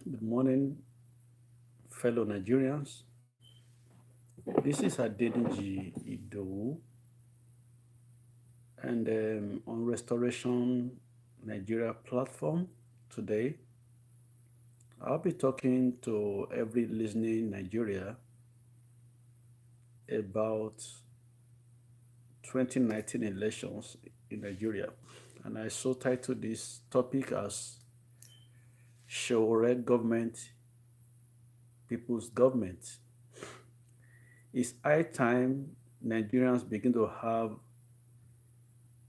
Good morning, fellow Nigerians. This is Adeniji Idowu, and on Restoration Nigeria platform today, I'll be talking to every listening Nigeria about 2019 elections in Nigeria. And I so titled this topic as Sowore'S government, people's government. It's high time Nigerians begin to have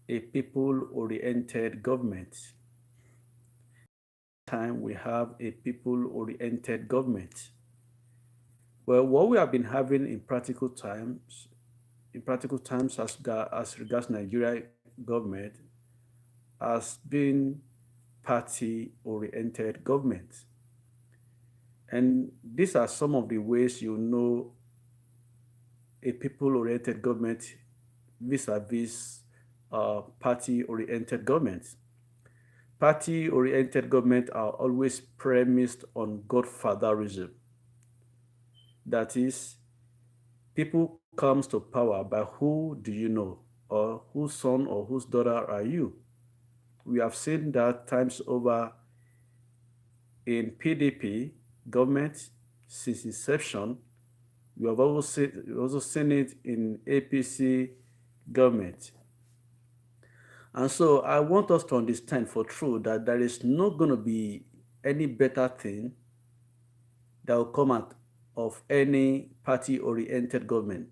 a people-oriented government. Time we have a people-oriented government. Well, what we have been having in practical times as regards Nigeria government, has been party-oriented government. And these are some of the ways you know a people-oriented government vis-a-vis party-oriented government. Party-oriented government are always premised on godfatherism. That is, people comes to power by who do you know, or whose son or whose daughter are you. We have seen that times over in PDP government since inception. We have also seen it in APC government. And so I want us to understand for true that there is not going to be any better thing that will come out of any party oriented government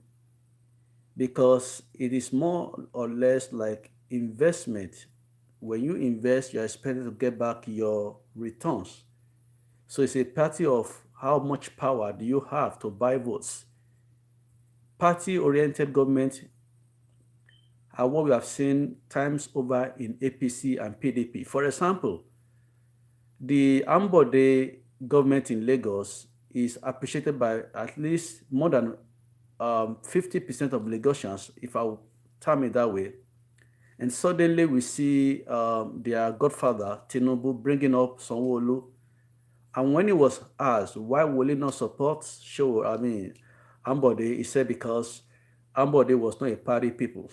because it is more or less like investment. When you invest, you're expected to get back your returns. So it's a party of how much power do you have to buy votes. Party oriented government are what we have seen times over in APC and PDP. For example, the Ambode government in Lagos is appreciated by at least more than 50% of Lagosians, if I will term it that way. And suddenly we see their godfather, Tinubu, bringing up Sanwo-Olu. And when he was asked, why will he not support Ambode, he said because Ambode was not a party people.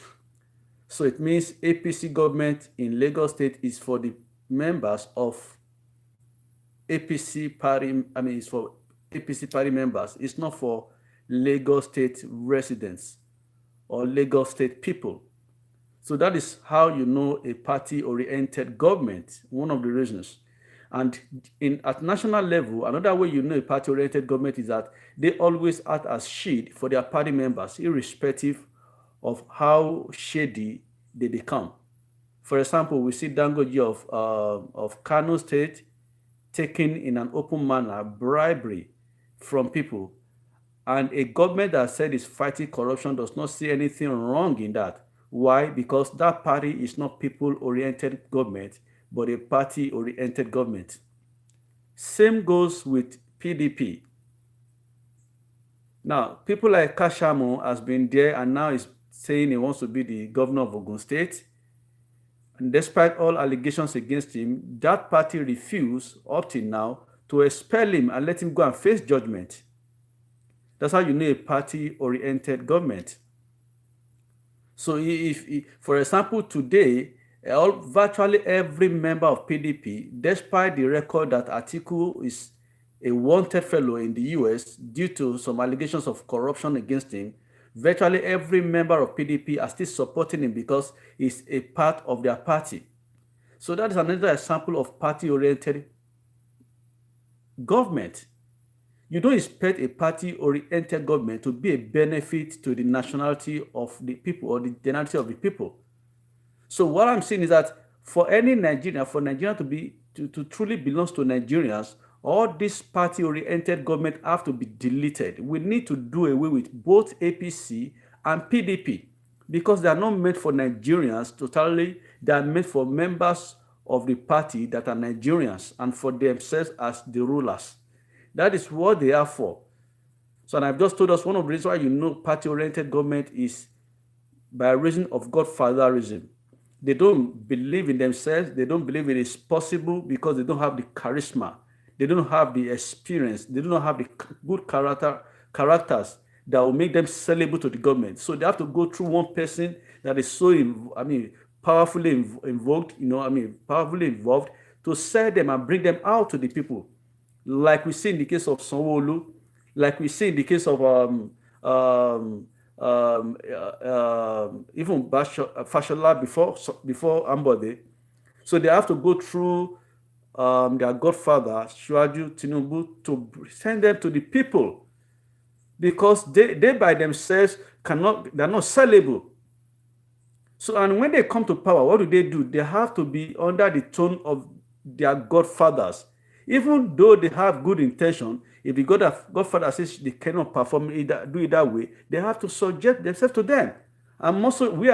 So it means APC government in Lagos State is for the members of APC party, it's for APC party members. It's not for Lagos State residents or Lagos State people. So that is how you know a party-oriented government, one of the reasons. And at national level, another way you know a party-oriented government is that they always act as shield for their party members, irrespective of how shady they become. For example, we see Dangoji of Kano State taking in an open manner bribery from people. And a government that said is fighting corruption does not see anything wrong in that. Why? Because that party is not people-oriented government, but a party-oriented government. Same goes with PDP. Now, people like Kashamo has been there and now is saying he wants to be the governor of Ogun State. And despite all allegations against him, that party refused up till now to expel him and let him go and face judgment. That's how you know a party-oriented government. So if for example, today, virtually every member of PDP, despite the record that Atiku is a wanted fellow in the US due to some allegations of corruption against him, virtually every member of PDP are still supporting him because he's a part of their party. So that is another example of party-oriented government. You don't expect a party-oriented government to be a benefit to the nationality of the people or the generality of the people. So what I'm saying is that for any Nigerian, for Nigeria to truly belongs to Nigerians, all this party-oriented government have to be deleted. We need to do away with both APC and PDP because they are not meant for Nigerians totally. They are meant for members of the party that are Nigerians and for themselves as the rulers. That is what they are for. So, and I've just told us one of the reasons why you know party-oriented government is by reason of godfatherism. They don't believe in themselves. They don't believe it is possible because they don't have the charisma. They don't have the experience. They do not have the good characters that will make them sellable to the government. So they have to go through one person that is so, powerfully involved, powerfully involved to sell them and bring them out to the people. Like we see in the case of Sanwo-Olu, like we see in the case of um, even Fashola before Ambode. So they have to go through their godfather, Shuaju Tinubu, to send them to the people because they by themselves they're not sellable. So, and when they come to power, what do? They have to be under the tone of their godfathers. Even though they have good intention, if the godfather says they cannot do it that way, they have to subject themselves to them. And we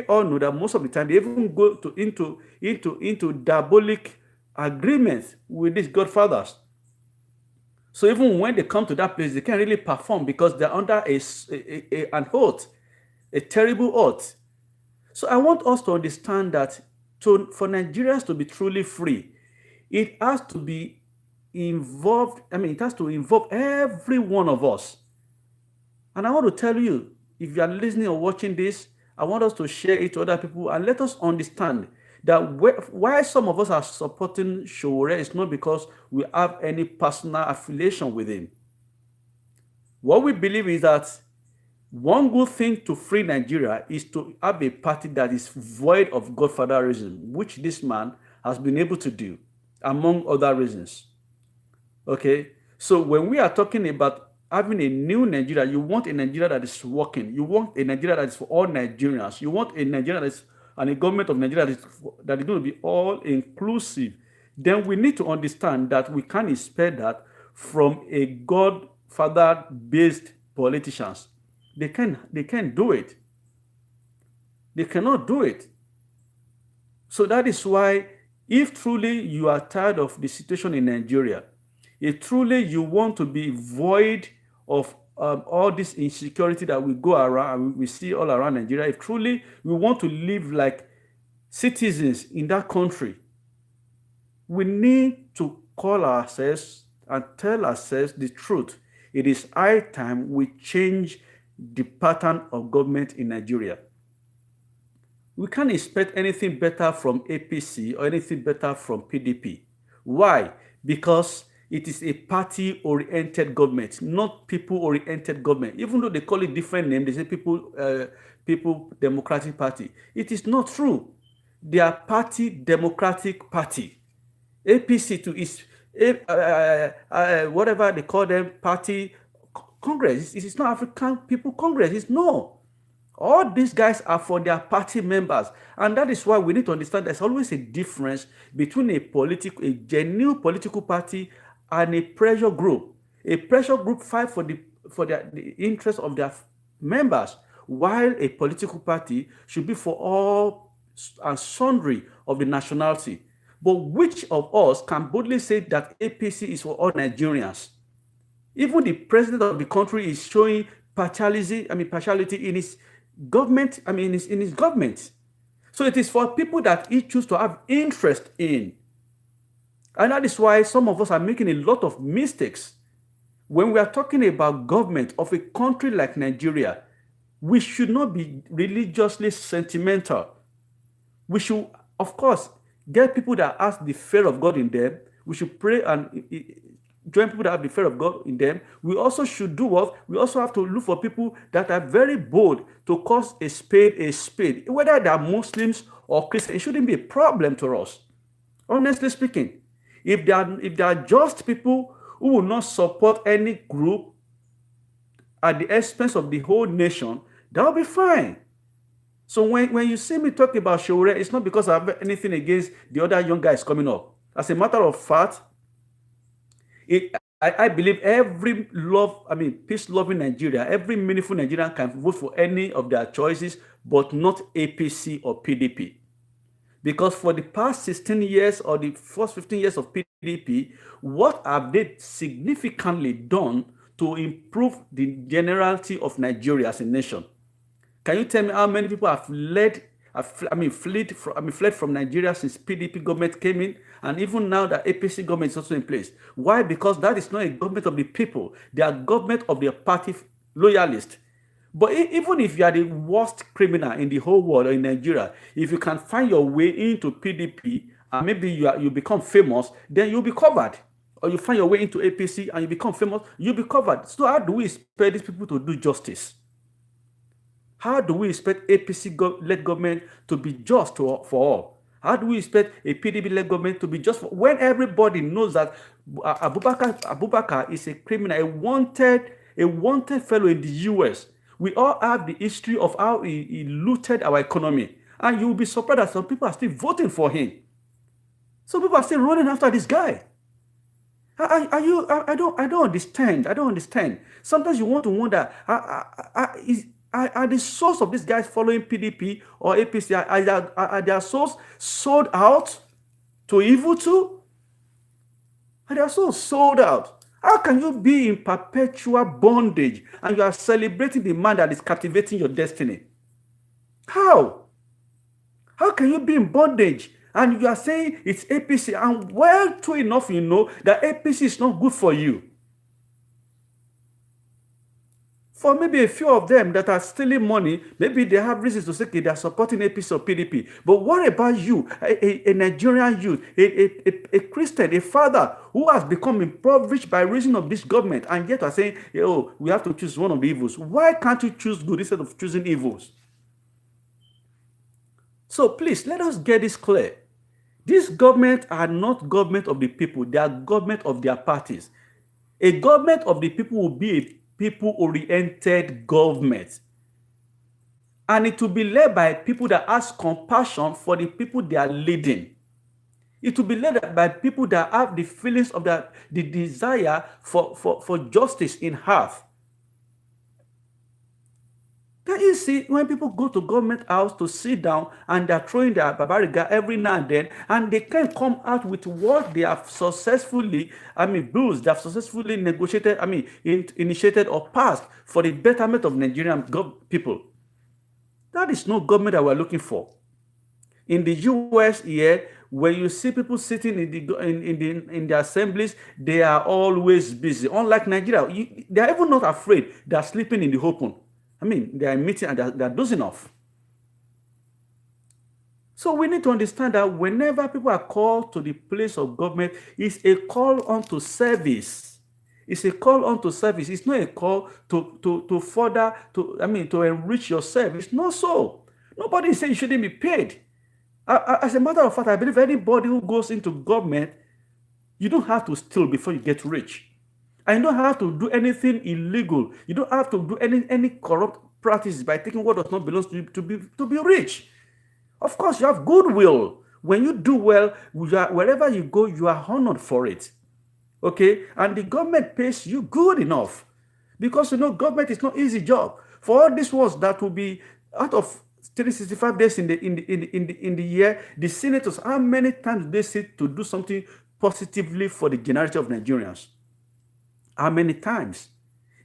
all know that most of the time they even go into diabolic agreements with these godfathers. So even when they come to that place, they can't really perform because they're under an oath, a terrible oath. So I want us to understand that for Nigerians to be truly free, it has to be involved. It has to involve every one of us. And I want to tell you, if you are listening or watching this, I want us to share it to other people and let us understand that why some of us are supporting Sowore is not because we have any personal affiliation with him. What we believe is that one good thing to free Nigeria is to have a party that is void of godfatherism, which this man has been able to do, among other reasons. Okay? So when we are talking about having a new Nigeria, you want a Nigeria that is working. You want a Nigeria that is for all Nigerians. You want a Nigeria that is, and a government of Nigeria that is going to be all inclusive. Then we need to understand that we can't expect that from a godfather-based politicians. They can't do it. They cannot do it. So that is why, if truly you are tired of the situation in Nigeria, if truly you want to be void of all this insecurity that we go around, we see all around Nigeria, if truly we want to live like citizens in that country, we need to call ourselves and tell ourselves the truth. It is high time we change the pattern of government in Nigeria. We can't expect anything better from APC or anything better from PDP. Why? Because it is a party-oriented government, not people-oriented government. Even though they call it different names, they say People Democratic Party. It is not true. They are Party Democratic Party. APC too is whatever they call them, Party Congress. It is not African People Congress. It's no. All these guys are for their party members. And that is why we need to understand there's always a difference between a genuine political party and a pressure group. A pressure group fight for the interest of their members, while a political party should be for all and sundry of the nationality. But which of us can boldly say that APC is for all Nigerians? Even the president of the country is showing partiality in his government, in his government. So it is for people that he chooses to have interest in. And that is why some of us are making a lot of mistakes. When we are talking about government of a country like Nigeria, we should not be religiously sentimental. We should, of course, get people that have the fear of God in them. We should pray and join people that have the fear of God in them. We also should do what? We also have to look for people that are very bold to call a spade. Whether they are Muslims or Christians, it shouldn't be a problem to us. Honestly speaking, if they are just people who will not support any group at the expense of the whole nation, that will be fine. So when you see me talking about Sowore, it's not because I have anything against the other young guys coming up. As a matter of fact, I believe every peace-loving Nigeria, every meaningful Nigerian can vote for any of their choices, but not APC or PDP. Because for the past 16 years or the first 15 years of PDP, what have they significantly done to improve the generality of Nigeria as a nation? Can you tell me how many people have fled from Nigeria since PDP government came in, and even now the APC government is also in place. Why? Because that is not a government of the people. They are government of their party loyalists. But even if you are the worst criminal in the whole world or in Nigeria, if you can find your way into PDP and maybe you become famous, then you'll be covered. Or you find your way into APC and you become famous, you'll be covered. So how do we expect these people to do justice? How do we expect APC-led government to be just for all? How do we expect a PDP-led government to be just for, when everybody knows that Abubakar is a criminal, a wanted fellow in the US? We all have the history of how he looted our economy. And you'll be surprised that some people are still voting for him. Some people are still running after this guy. I don't understand. I don't understand. Sometimes you want to wonder, are the souls of these guys following PDP or APC, are their souls sold out to evil too? Are their souls sold out? How can you be in perpetual bondage and you are celebrating the man that is captivating your destiny? How? How can you be in bondage and you are saying it's APC, and well true enough you know that APC is not good for you? For maybe a few of them that are stealing money, maybe they have reasons to say okay, they are supporting APC or PDP. But what about you, a Nigerian youth, a Christian, a father who has become impoverished by reason of this government, and yet are saying, oh, we have to choose one of the evils. Why can't you choose good instead of choosing evils? So please, let us get this clear. These governments are not government of the people. They are government of their parties. A government of the people will be a people-oriented government. And it will be led by people that has compassion for the people they are leading. It will be led by people that have the feelings of the desire for justice in heart. Can you see when people go to government house to sit down and they're throwing their babariga every now and then, and they can come out with what they have successfully, bills they have successfully negotiated, initiated or passed for the betterment of Nigerian people? That is no government that we're looking for. In the US here, when you see people sitting in the assemblies, they are always busy. Unlike Nigeria, they are even not afraid. They are sleeping in the open. They are meeting and they're dozing off. So we need to understand that whenever people are called to the place of government, it's a call unto service. It's a call unto service. It's not a call to further, to enrich yourself. It's not so. Nobody is saying you shouldn't be paid. As a matter of fact, I believe anybody who goes into government, you don't have to steal before you get rich. And you don't have to do anything illegal. You don't have to do any corrupt practices by taking what does not belong to you to be rich. Of course, you have goodwill. When you do well, wherever you go, you are honored for it. Okay? And the government pays you good enough. Because, government is not easy job. For all these ones that will be out of 365 days in the year, the senators, how many times do they sit to do something positively for the generality of Nigerians? How many times?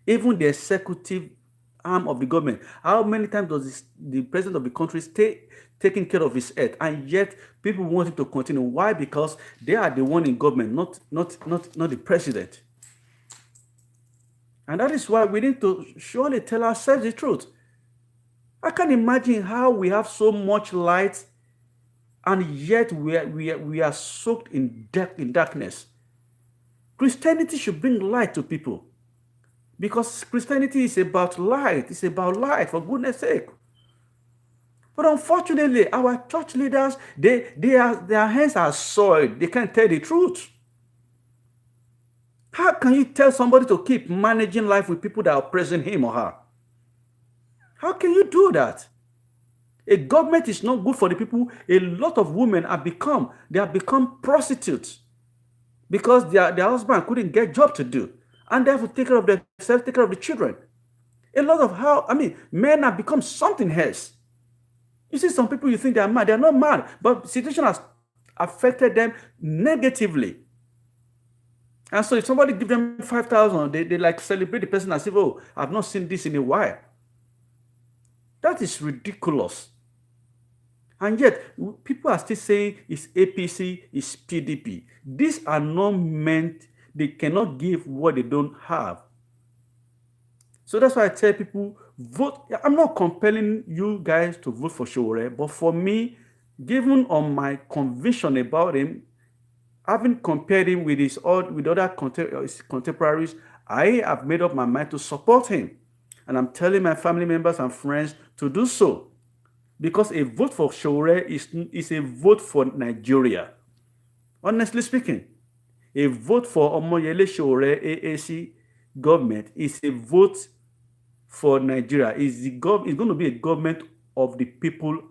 Even the executive arm of the government, how many times does the president of the country stay taking care of his health? And yet people want him to continue. Why? Because they are the one in government, not the president. And that is why we need to surely tell ourselves the truth. I can't imagine how we have so much light and yet we are soaked in darkness. Christianity should bring light to people, because Christianity is about light. It's about light, for goodness sake. But unfortunately, our church leaders, their hands are soiled. They can't tell the truth. How can you tell somebody to keep managing life with people that are oppressing him or her? How can you do that? A government is not good for the people. A lot of women have become prostitutes, because their husband couldn't get a job to do. And they have to take care of themselves, take care of the children. A lot of men have become something else. You see some people, you think they are mad. They are not mad, but situation has affected them negatively. And so if somebody gives them 5,000, they like celebrate the person as if, oh, I've not seen this in a while. That is ridiculous. And yet, people are still saying it's APC, it's PDP. These are not meant, they cannot give what they don't have. So that's why I tell people, vote. I'm not compelling you guys to vote for Sowore, but for me, given on my conviction about him, having compared him with with other contemporaries, I have made up my mind to support him. And I'm telling my family members and friends to do so. Because a vote for Sowore is a vote for Nigeria. Honestly speaking, a vote for Omoyele Sowore AAC government is a vote for Nigeria. It's going to be a government of the people,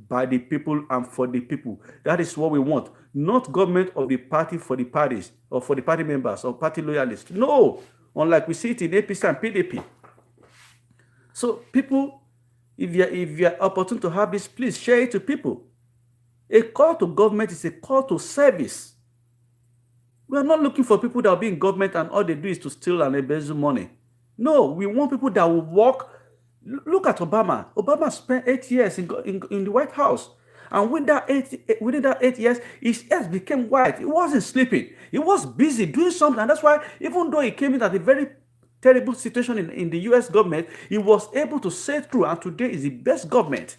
by the people, and for the people. That is what we want. Not government of the party for the parties, or for the party members, or party loyalists. No, unlike we see it in APC and PDP. So people, if you're opportune to have this, please share it to people. A call to government is a call to service. We are not looking for people that will be in government and all they do is to steal and embezzle money. No, we want people that will work. Look at Obama. Obama spent 8 years in the White House. And within that 8 years, his ears became white. He wasn't sleeping. He was busy doing something. And that's why, even though he came in at a very terrible situation in the US government, he was able to say through. And today is the best government,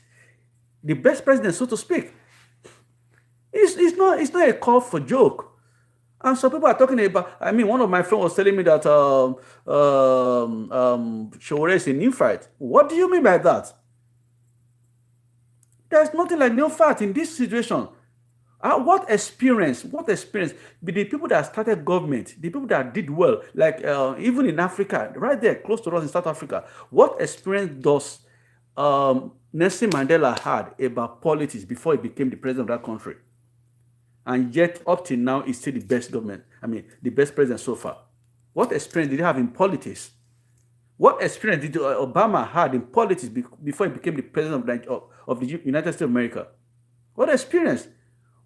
the best president, so to speak. It's not a call for joke. And some people are talking about, I mean, one of my friends was telling me that Sowore is a new fight. What do you mean by that? There's nothing like new fight in this situation. What experience? The people that started government, the people that did well, like even in Africa, right there, close to us in South Africa, what experience does Nelson Mandela had about politics before he became the president of that country? And yet, up till now, he's still the best government. I mean, the best president so far. What experience did he have in politics? What experience did Obama had in politics before he became the president of the United States of America? What experience?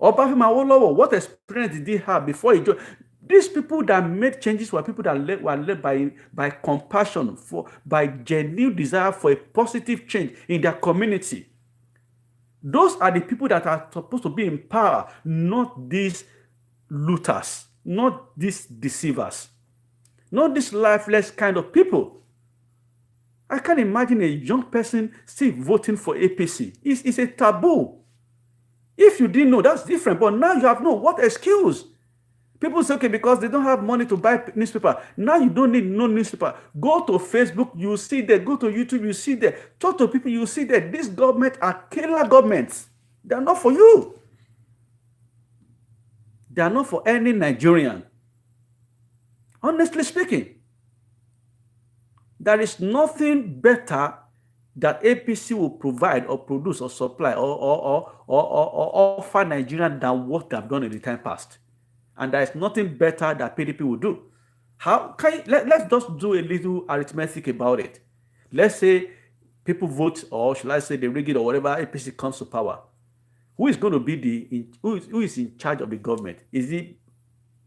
Obafemi Awolowo, what experience did he have before he joined? These people that made changes were people that were led by compassion, by genuine desire for a positive change in their community. Those are the people that are supposed to be in power, not these looters, not these deceivers, not these lifeless kind of people. I can't imagine a young person still voting for APC. It's a taboo. If you didn't know, that's different. But now you have no. What excuse? People say, okay, because they don't have money to buy newspaper. Now you don't need no newspaper. Go to Facebook, you see there. Go to YouTube, you see there. Talk to people, you see that these governments are killer governments. They are not for you. They are not for any Nigerian. Honestly speaking, there is nothing better that APC will provide or produce or supply or offer Nigerian than what they have done in the time past. And there is nothing better that PDP will do. How can you, let's just do a little arithmetic about it. Let's say people vote, or should I say they rig it or whatever, APC comes to power. Who is going to be who is in charge of the government? Is it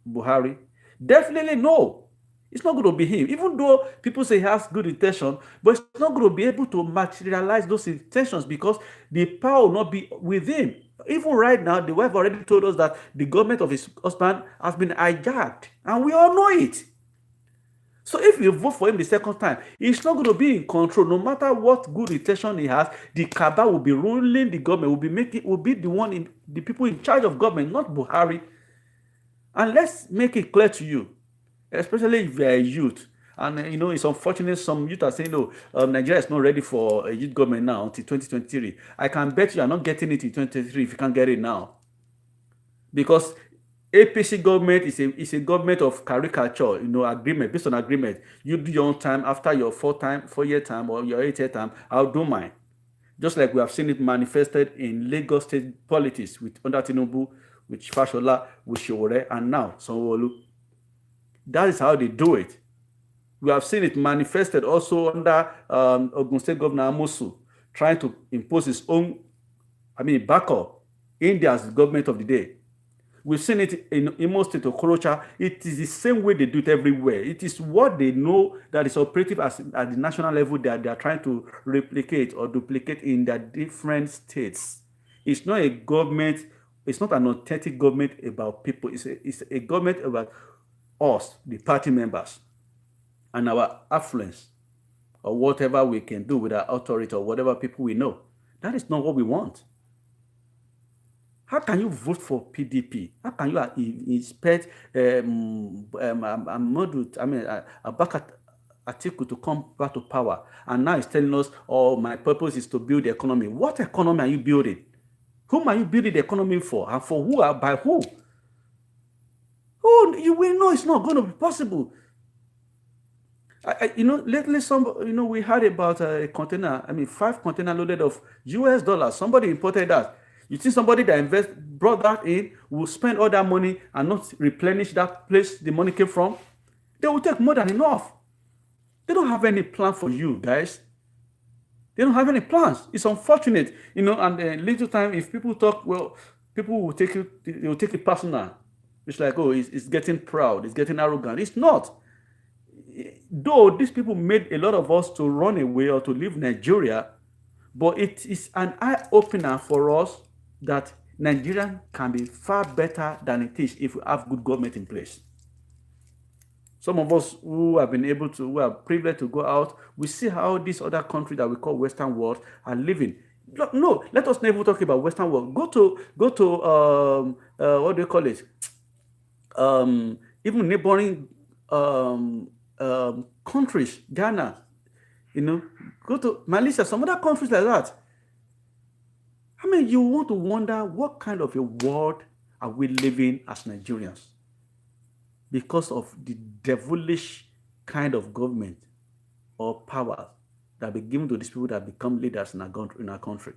Buhari? Definitely no. It's not going to be him. Even though people say he has good intention, but it's not going to be able to materialize those intentions because the power will not be with him. Even right now, the wife already told us that the government of his husband has been hijacked, and we all know it. So if you vote for him the second time, he's not going to be in control. No matter what good intention he has, the cabal will be ruling the government, will be the people in charge of government, not Buhari. And let's make it clear to you, especially if you're a youth. And it's unfortunate some youth are saying, no, Nigeria is not ready for a youth government now until 2023. I can bet you are not getting it in 2023 if you can't get it now. Because APC government is a government of caricature, agreement, based on agreement. You do your own time after your 4-year time or your 8-year time, I'll do mine. Just like we have seen it manifested in Lagos state politics under Tinubu, with Fashola, with Sowore, and now Sanwo-Olu. That is how they do it. We have seen it manifested also under Ogun State Governor Amosu, trying to impose his own, backup, India's government of the day. We've seen it in Imo State, Okorocha. It is the same way they do it everywhere. It is what they know that is operative at the national level that they are trying to replicate or duplicate in their different states. It's not a government, it's not an authentic government about people. It's a government about us, the party members, and our affluence, or whatever we can do with our authority or whatever people we know. That is not what we want. How can you vote for PDP? How can you expect Abaka Atiku to come back to power, and now he's telling us, "Oh, my purpose is to build the economy." What economy are you building? Whom are you building the economy for, and for who? By who? Who? You will know it's not going to be possible. Lately, we heard about a container, 5 container loaded of US dollars. Somebody imported that. You think somebody that brought that in, will spend all that money and not replenish that place the money came from? They will take more than enough. They don't have any plan for you, guys. They don't have any plans. It's unfortunate, and little time, if people talk, well, people will take it personal. It's like, oh, it's getting proud, it's getting arrogant. It's not. Though these people made a lot of us to run away or to leave Nigeria, but it is an eye-opener for us that Nigeria can be far better than it is if we have good government in place. Some of us who are privileged to go out, we see how these other countries that we call Western world are living. No, let us never talk about Western world. Go to what do you call it? Even neighboring countries, Ghana, go to Malaysia, some other countries like that. You want to wonder what kind of a world are we living as Nigerians because of the devilish kind of government or power that be given to these people that become leaders in our country.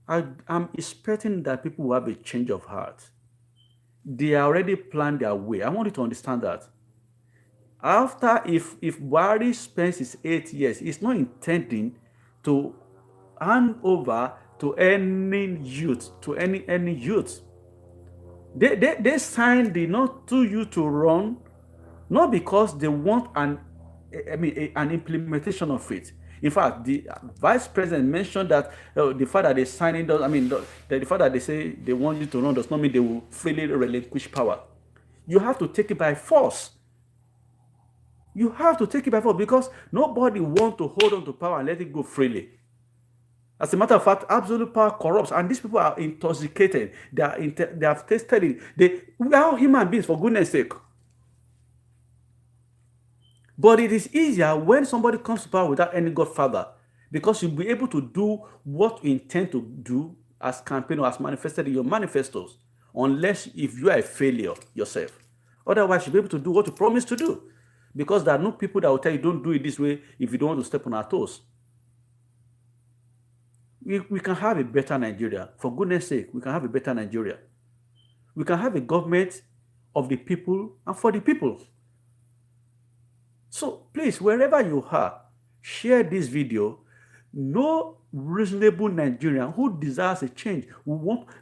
I'm expecting that people will have a change of heart. They already planned their way. I want you to understand that. After, if Buhari spends his 8 years, he's not intending to hand over to any youth, to any youth. They signed the not to you to run, not because they want an implementation of it. In fact, the vice president mentioned that the fact that they signing does, the fact that they say they want you to run does not mean they will freely relinquish power. You have to take it by force. You have to take it by force because nobody wants to hold on to power and let it go freely. As a matter of fact, absolute power corrupts, and these people are intoxicated. They have tasted it. We are all human beings, for goodness sake. But it is easier when somebody comes to power without any godfather, because you'll be able to do what you intend to do as campaign or as manifested in your manifestos, unless if you are a failure yourself. Otherwise, you'll be able to do what you promised to do, because there are no people that will tell you don't do it this way if you don't want to step on our toes. We can have a better Nigeria. For goodness sake, we can have a better Nigeria. We can have a government of the people and for the people. So please, wherever you are, share this video. No reasonable Nigerian who desires a change.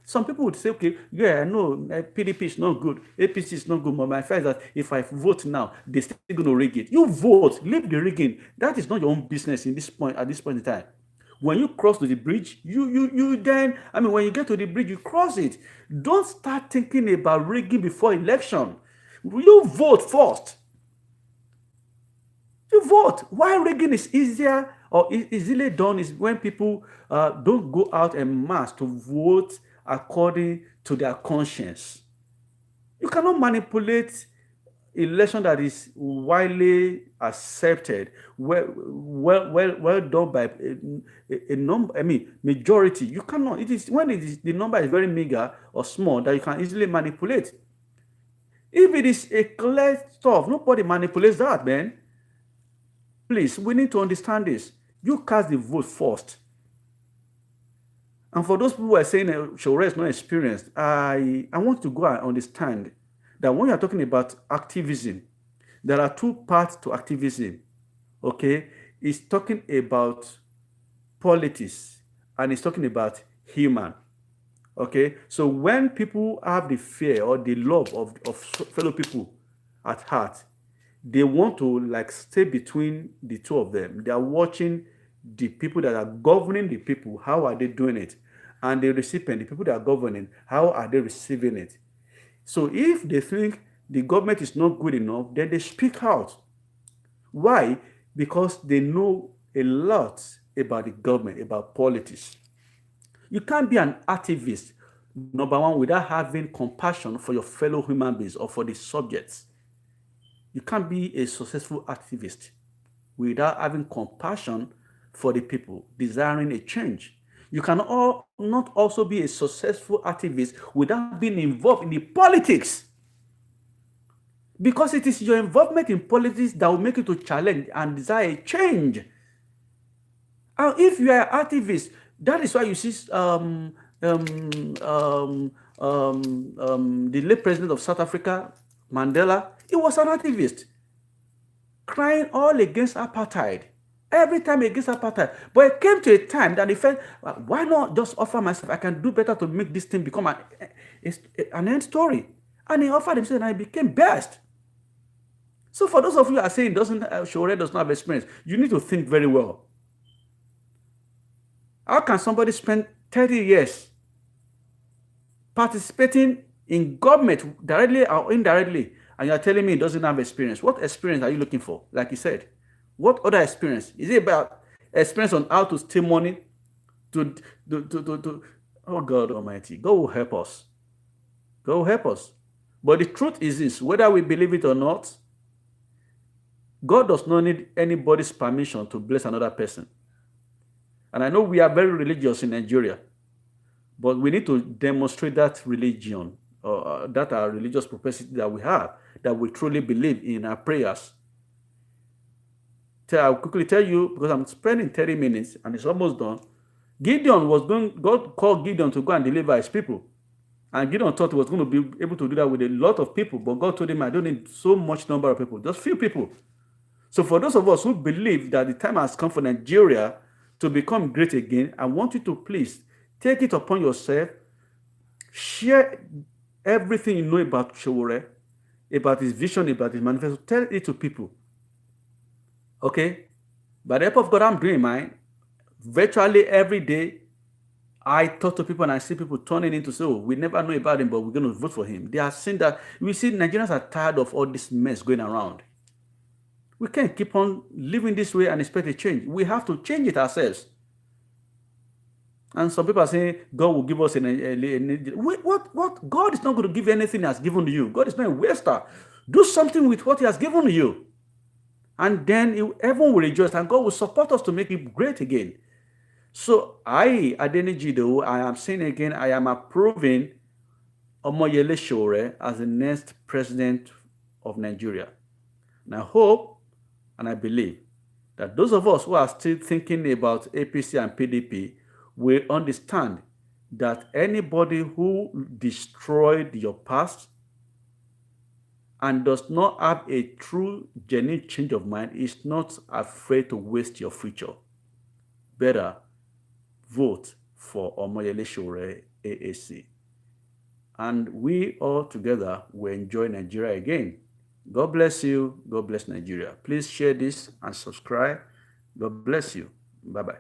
Some people would say, okay, yeah, I know PDP is not good, APC is not good, but my fact is that if I vote now, they're still going to rig it. You vote, leave the rigging. That is not your own business at this point in time. When you cross to the bridge, you then, when you get to the bridge, you cross it. Don't start thinking about rigging before election. You vote first. You vote. Why rigging is easier or easily done is when people don't go out en masse to vote according to their conscience. You cannot manipulate election that is widely accepted, well done by a number, majority. You cannot. It is when the number is very meager or small that you can easily manipulate. If it is a clear stuff, nobody manipulates that, man. Please, we need to understand this. You cast the vote first. And for those people who are saying Sowore'S is not experienced, I want to go and understand that when you're talking about activism, there are two parts to activism. Okay? It's talking about politics and it's talking about human. Okay? So when people have the fear or the love of fellow people at heart, they want to stay between the two of them. They are watching the people that are governing the people, how are they doing it? And the recipient, the people that are governing, how are they receiving it? So if they think the government is not good enough, then they speak out. Why? Because they know a lot about the government, about politics. You can't be an activist, number one, without having compassion for your fellow human beings or for the subjects. You can't be a successful activist without having compassion for the people, desiring a change. You can not also be a successful activist without being involved in the politics. Because it is your involvement in politics that will make you to challenge and desire a change. And if you are an activist, that is why you see the late president of South Africa, Mandela, he was an activist, crying all against apartheid, every time against apartheid. But it came to a time that he felt, why not just offer myself? I can do better to make this thing become an end story. And he offered himself and he became best. So for those of you who are saying Sowore does not have experience, you need to think very well. How can somebody spend 30 years participating in government directly or indirectly, and you're telling me he doesn't have experience? What experience are you looking for? Like you said, what other experience? Is it about experience on how to steal money? Oh God Almighty, God will help us. God will help us. But the truth is this, whether we believe it or not, God does not need anybody's permission to bless another person. And I know we are very religious in Nigeria, but we need to demonstrate that religion, that our religious propensity that we have, that we truly believe in our prayers. I'll quickly tell you, because I'm spending 30 minutes and it's almost done. God called Gideon to go and deliver his people. And Gideon thought he was going to be able to do that with a lot of people, but God told him, I don't need so much number of people, just few people. So for those of us who believe that the time has come for Nigeria to become great again, I want you to please take it upon yourself, share everything you know about Sowore, about his vision, about his manifesto, tell it to people. Okay? By the help of God, I'm doing mine. Virtually every day, I talk to people and I see people turning in to say, oh, we never know about him, but we're going to vote for him. They are saying that, we see Nigerians are tired of all this mess going around. We can't keep on living this way and expect a change. We have to change it ourselves. And some people are saying, God will give us what? God is not going to give you anything he has given to you. God is not a waster. Do something with what he has given to you. And then everyone will rejoice and God will support us to make it great again. So I, Adeniji, though, I am saying again, I am approving Omoyele Sowore as the next president of Nigeria. And I hope and I believe that those of us who are still thinking about APC and PDP will understand that anybody who destroyed your past and does not have a true, genuine change of mind is not afraid to waste your future. Better vote for Omoyele Sowore AAC. And we all together will enjoy Nigeria again. God bless you. God bless Nigeria. Please share this and subscribe. God bless you. Bye-bye.